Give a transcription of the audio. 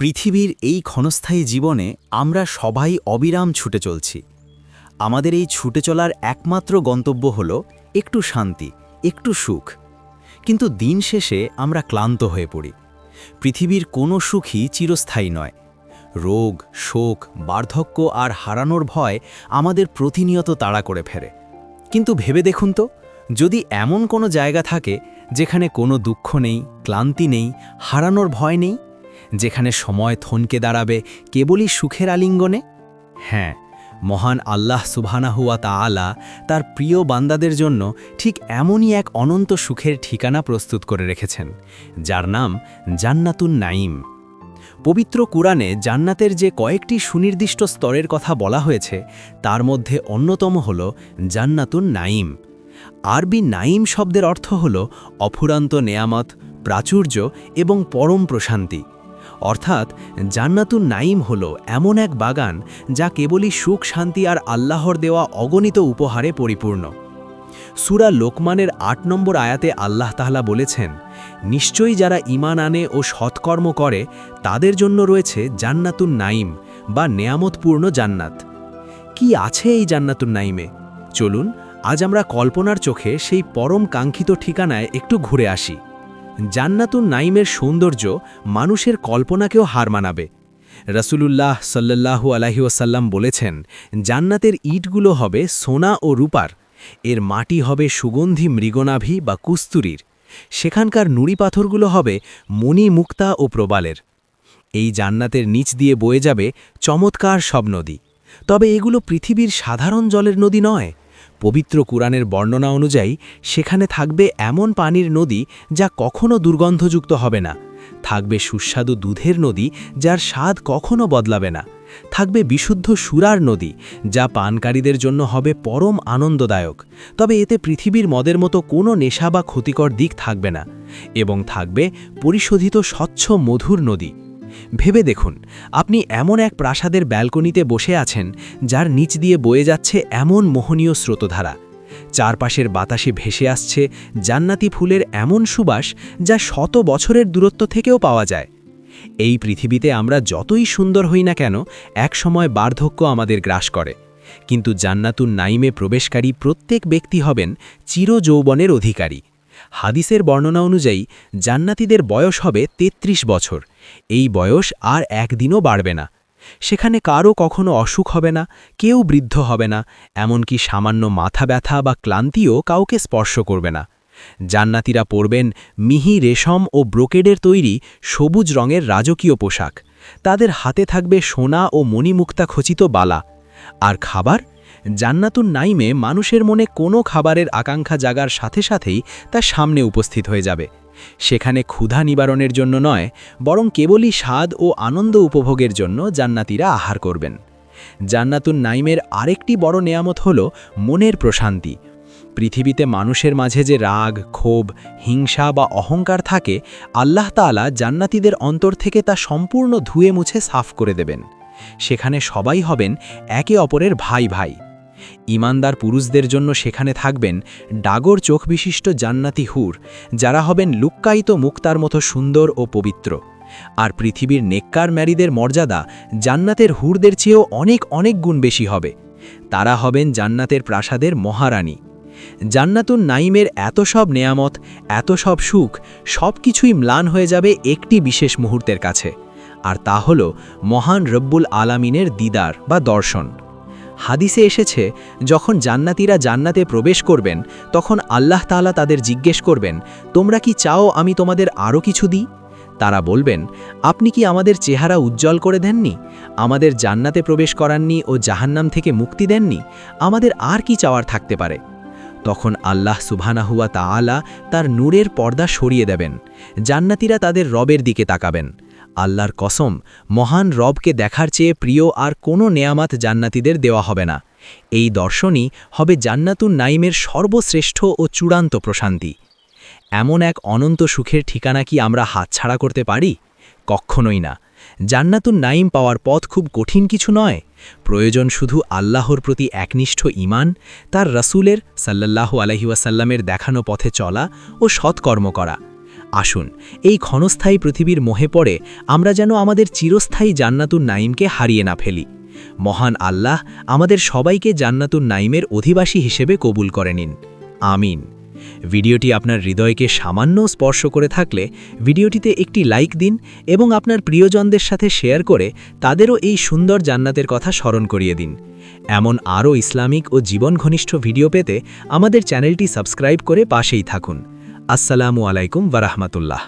পৃথিবীর এই ক্ষণস্থায়ী জীবনে আমরা সবাই অবিরাম ছুটে চলছি। আমাদের এই ছুটে চলার একমাত্র গন্তব্য হল একটু শান্তি, একটু সুখ। কিন্তু দিন শেষে আমরা ক্লান্ত হয়ে পড়ি। পৃথিবীর কোনো সুখই চিরস্থায়ী নয়। রোগ, শোক, বার্ধক্য আর হারানোর ভয় আমাদের প্রতিনিয়ত তাড়া করে ফেরে। কিন্তু ভেবে দেখুন তো, যদি এমন কোনো জায়গা থাকে যেখানে কোনো দুঃখ নেই, ক্লান্তি নেই, হারানোর ভয় নেই, যেখানে সময় থনকে দাঁড়াবে কেবলই সুখের আলিঙ্গনে। হ্যাঁ, মহান আল্লাহ সুবহানাহু ওয়া তাআলা তার প্রিয় বান্দাদের জন্য ঠিক এমনই এক অনন্ত সুখের ঠিকানা প্রস্তুত করে রেখেছেন, যার নাম জান্নাতুন নাঈম। পবিত্র কুরআনে জান্নাতের যে কয়েকটি সুনির্দিষ্ট স্তরের কথা বলা হয়েছে, তার মধ্যে অন্যতম হল জান্নাতুন নাঈম। আরবি নাঈম শব্দের অর্থ হল অফুরান্ত নেয়ামত, প্রাচুর্য এবং পরম প্রশান্তি। অর্থাৎ জান্নাতুন নাঈম হল এমন এক বাগান যা কেবলই সুখ, শান্তি আর আল্লাহর দেওয়া অগণিত উপহারে পরিপূর্ণ। সূরা লোকমানের ৮ নম্বর আয়াতে আল্লাহ তাআলা বলেছেন, নিশ্চয়ই যারা ঈমান আনে ও সৎকর্ম করে তাদের জন্য রয়েছে জান্নাতুন নাঈম বা নেয়ামতপূর্ণ জান্নাত। কি আছে এই জান্নাতুন নাঈমে? চলুন আজ আমরা কল্পনার চোখে সেই পরম কাঙ্ক্ষিত ঠিকানায় একটু ঘুরে আসি। জান্নাতুন নাঈমের সৌন্দর্য মানুষের কল্পনাকেও হার মানাবে। রাসূলুল্লাহ সাল্লাল্লাহু আলাইহি ওয়াসাল্লাম বলেছেন, জান্নাতের ইটগুলো হবে সোনা ও রূপার, এর মাটি হবে সুগন্ধি মৃগনাভি বা কুস্তুরীর, সেখানকার নুড়ি পাথরগুলো হবে মণি, মুক্তা ও প্রবালের। এই জান্নাতের নিচ দিয়ে বয়ে যাবে চমৎকার সব নদী। তবে এগুলো পৃথিবীর সাধারণ জলের নদী নয়। পবিত্র কুরআনের বর্ণনা অনুযায়ী সেখানে থাকবে এমন পানির নদী যা কখনো দুর্গন্ধযুক্ত হবে না, থাকবে সুস্বাদু দুধের নদী যার স্বাদ কখনো বদলাবে না, থাকবে বিশুদ্ধ সুরার নদী যা পানকারীদের জন্য হবে পরম আনন্দদায়ক। তবে এতে পৃথিবীর মদের মতো কোনো নেশা বা ক্ষতিকর দিক থাকবে না, এবং থাকবে পরিশোধিত স্বচ্ছ মধুর নদী। ভেবে দেখুন, আপনি এমন এক প্রাসাদের ব্যালকনিতে বসে আছেন যার নিচ দিয়ে বয়ে যাচ্ছে এমন মোহনীয় স্রোতধারা। চারপাশের বাতাসে ভেসে আসছে জান্নাতি ফুলের এমন সুবাস যা শত বছরের দূরত্ব থেকেও পাওয়া যায়। এই পৃথিবীতে আমরা যতই সুন্দর হই না কেন, একসময় বার্ধক্য আমাদের গ্রাস করে। কিন্তু জান্নাতুন নাঈমে প্রবেশকারী প্রত্যেক ব্যক্তি হবেন চিরযৌবনের অধিকারী। হাদিসের বর্ণনা অনুযায়ী জান্নাতীদের বয়স হবে ৩৩ বছর। এই বয়স আর একদিনও বাড়বে না। সেখানে কারও কখনো অসুখ হবে না, কেউ বৃদ্ধ হবে না, এমনকি সামান্য মাথা ব্যথা বা ক্লান্তিও কাউকে স্পর্শ করবে না। জান্নাতীরা পরবেন মিহি রেশম ও ব্রোকেডের তৈরি সবুজ রঙের রাজকীয় পোশাক। তাদের হাতে থাকবে সোনা ও মণিমুক্তা খচিত বালা। আর খাবার? জান্নাতুন নাঈমে মানুষের মনে কোনো খাবারের আকাঙ্ক্ষা জাগার সাথে সাথেই তা সামনে উপস্থিত হয়ে যাবে। সেখানে ক্ষুধা নিবারণের জন্য নয়, বরং কেবলই স্বাদ ও আনন্দ উপভোগের জন্য জান্নাতীরা আহার করবেন। জান্নাতুন নাঈমের আরেকটি বড় নেয়ামত হল মনের প্রশান্তি। পৃথিবীতে মানুষের মাঝে যে রাগ, ক্ষোভ, হিংসা বা অহংকার থাকে, আল্লাহ তাআলা জান্নাতীদের অন্তর থেকে তা সম্পূর্ণ ধুয়ে মুছে সাফ করে দেবেন। সেখানে সবাই হবেন একে অপরের ভাই ভাই। ঈমানদার পুরুষদের জন্য সেখানে থাকবেন ডাগর চোখ বিশিষ্ট জান্নাতি হুর, যারা হবেন লুক্কায়িত মুক্তার মতো সুন্দর ও পবিত্র। আর পৃথিবীর নেককার নারীদের মর্যাদা জান্নাতের হুরদের চেয়েও অনেক অনেক গুণ বেশি হবে। তারা হবেন জান্নাতের প্রাসাদের মহারানী। জান্নাতুন নাঈমের এত সব নেয়ামত, এত সব সুখ, সব কিছুই ম্লান হয়ে যাবে একটি বিশেষ মুহূর্তের কাছে, আর তা হল মহান রব্বুল আলামিনের দিদার বা দর্শন। হাদিসে এসেছে, যখন জান্নাতীরা জান্নাতে প্রবেশ করবেন, তখন আল্লাহ তাআলা তাদের জিজ্ঞেস করবেন, তোমরা কি চাও আমি তোমাদের আরও কিছু দিই? তারা বলবেন, আপনি কি আমাদের চেহারা উজ্জ্বল করে দেননি, আমাদের জান্নাতে প্রবেশ করাননি ও জাহান্নাম থেকে মুক্তি দেননি? আমাদের আর কি চাওয়ার থাকতে পারে? তখন আল্লাহ সুবহানাহু ওয়া তাআলা তার নূরের পর্দা সরিয়ে দেবেন। জান্নাতীরা তাদের রবের দিকে তাকাবেন। আল্লাহর কসম, মহান রবকে দেখার চেয়ে প্রিয় আর কোনো নেয়ামত জান্নাতীদের দেওয়া হবে না। এই দর্শনই হবে জান্নাতুন নাঈমের সর্বশ্রেষ্ঠ ও চূড়ান্ত প্রশান্তি। এমন এক অনন্ত সুখের ঠিকানা কি আমরা হাতছাড়া করতে পারি? কখনোই না। জান্নাতুন নাঈম পাওয়ার পথ খুব কঠিন কিছু নয়। প্রয়োজন শুধু আল্লাহর প্রতি একনিষ্ঠ ঈমান, তার রাসূলের সাল্লাল্লাহু আলাইহি ওয়াসাল্লামের দেখানো পথে চলা ও সৎকর্ম করা। আসুন এই ক্ষণস্থায়ী পৃথিবীর মোহে পড়ে আমরা যেন আমাদের চিরস্থায়ী জান্নাতুন নাইমকে হারিয়ে না ফেলি। মহান আল্লাহ আমাদের সবাইকে জান্নাতুন নাইমের অধিবাসী হিসেবে কবুল করে নিন। আমিন। ভিডিওটি আপনার হৃদয়কে সামান্য স্পর্শ করে থাকলে ভিডিওটিতে একটি লাইক দিন এবং আপনার প্রিয়জনদের সাথে শেয়ার করে তাদেরও এই সুন্দর জান্নাতের কথা স্মরণ করিয়ে দিন। এমন আরও ইসলামিক ও জীবন ঘনিষ্ঠ ভিডিও পেতে আমাদের চ্যানেলটি সাবস্ক্রাইব করে পাশেই থাকুন। আসসালামু আলাইকুম ওয়া রাহমাতুল্লাহ।